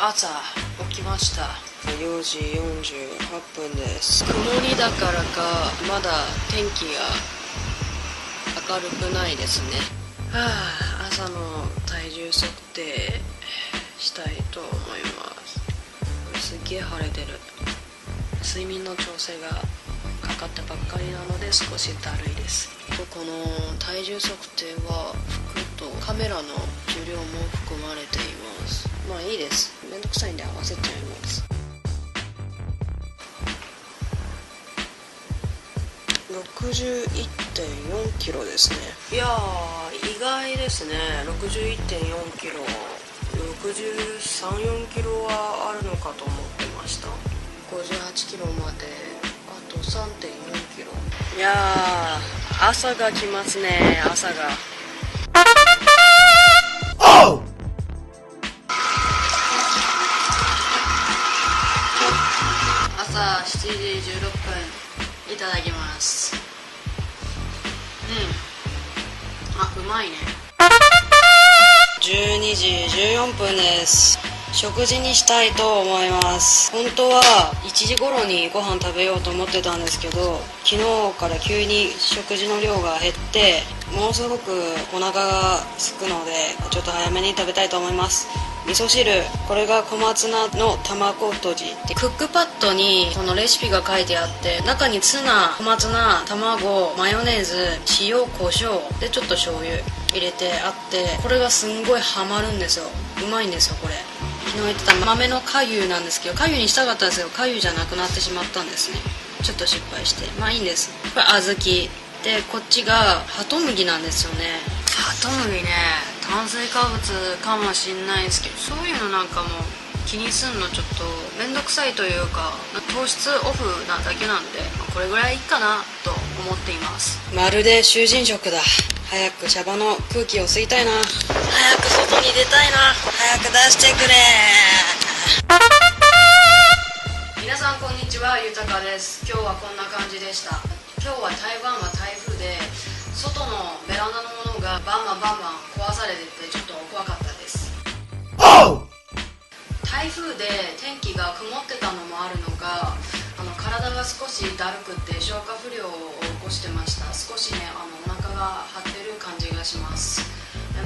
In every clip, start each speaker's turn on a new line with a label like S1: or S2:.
S1: 朝起きました。4時48分です。曇りだからかまだ天気が明るくないですね。朝の体重測定したいと思います。すっげえ晴れてる。睡眠の調整がかかったばっかりなので少しだるいです。この体重測定は服とカメラの重量も含まれています。まあいいです。めんどくさいんで合わせちゃいます。61.4 キロですね。いやー意外ですね。61.4 キロ、63、4キロはあるのかと思ってました。58キロまであと 3.4 キロ。いやー朝が来ますね。朝が朝7時16分いただきます。うまいね。12時14分です。食事にしたいと思います。本当は1時頃にご飯食べようと思ってたんですけど、昨日から急に食事の量が減ってものすごくお腹が空くので、ちょっと早めに食べたいと思います。味噌汁、これが小松菜の卵とじで、クックパッドにこのレシピが書いてあって、中にツナ、小松菜、卵、マヨネーズ、塩、胡椒でちょっと醤油入れてあって、これがすんごいハマるんですよ。うまいんですよ。これ昨日言ってた豆のかゆなんですけど、かゆにしたかったんですけど、かゆじゃなくなってしまったんですね。ちょっと失敗して、まあいいんです。これ小豆で、こっちがハトムギなんですよね。ハトムギね、炭水化物かもしんないんですけど、そういうのなんかも気にすんのちょっとめんどくさいというか、糖質オフなだけなんで、これぐらいいいかなと思っています。まるで囚人食だ。早く茶葉の空気を吸いたいな。早く外に出たいな。早く出してくれ。皆さんこんにちは、ゆたかです。今日はこんな感じでした。今日は台湾は台風で、外のベランダのものがバンバン壊されてて、ちょっと怖かったです。台風で天気が曇ってたのもあるのか、体が少しだるくって消化不良を起こしてました。少しね、お腹が張ってる感じがします。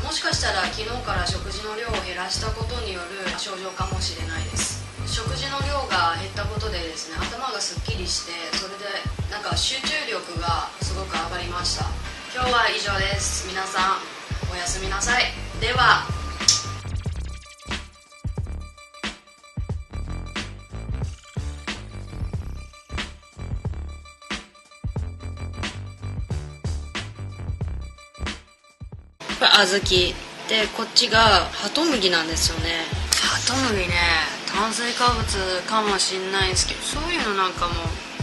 S1: もしかしたら昨日から食事の量を減らしたことによる症状かもしれないです。食事の量が減ったことでですね、頭がすっきりして、それでなんか集中力がすごく上がりました。今日は以上です。皆さんおやすみなさい。では。小豆で、こっちがハトムギなんですよね。ハトムギね、炭水化物かもしんないんですけど、そういうのなんかも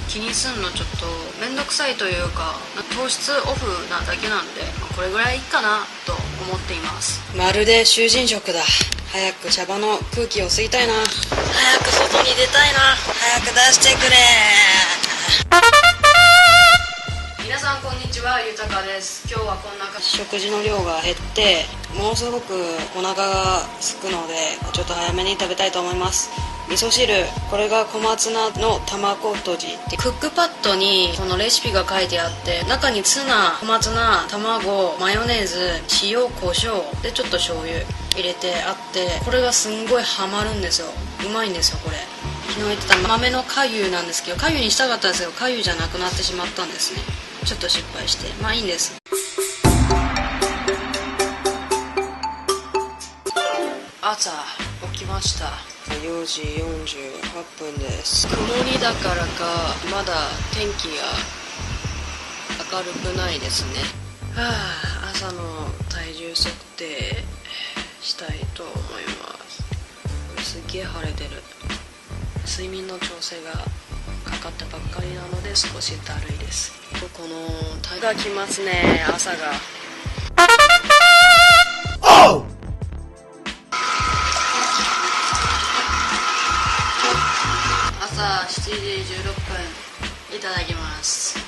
S1: 気にすんのちょっとめんどくさいというか、糖質オフなだけなんで、これぐらいいいかなと思っています。まるで囚人食だ。早く茶葉の空気を吸いたいな。早く外に出たいな。早く出してくれ。皆さんこんにちは、ゆたかです。今日はこんな食事の量が減ってものすごくお腹が空くので、ちょっと早めに食べたいと思います。味噌汁、これが小松菜の卵とじで、クックパッドにこのレシピが書いてあって、中にツナ、小松菜、卵、マヨネーズ、塩、胡椒でちょっと醤油入れてあって、これがすんごいハマるんですよ。うまいんですよ。これ昨日言ってた豆のかゆなんですけど、かゆにしたかったんですけど、かゆじゃなくなってしまったんですね。ちょっと失敗して、まあいいんです。朝起きました。4時48分です。曇りだからかまだ天気が明るくないですね。朝の体重測定したいと思います。すっげえ晴れてる。睡眠の調整がかかったばっかりなので少しだるいです。このタイが来ますね。朝が朝7時16分いただきます。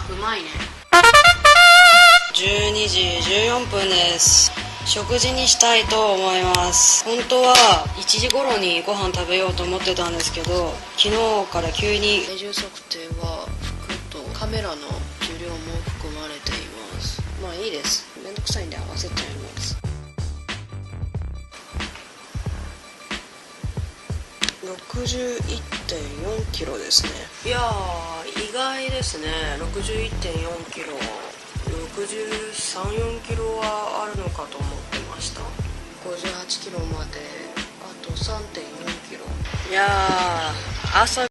S1: うまいね。12時14分です。食事にしたいと思います。本当は1時頃にご飯食べようと思ってたんですけど、昨日から急に体重測定は服とカメラの重量も含まれています。まあいいです、めんどくさいんで合わせちゃいます。61.4 キロですね。いやー意外ですね。61.4 キロ、63、4キロはあるのかと思ってました。58キロまであと3.4キロ。いやー朝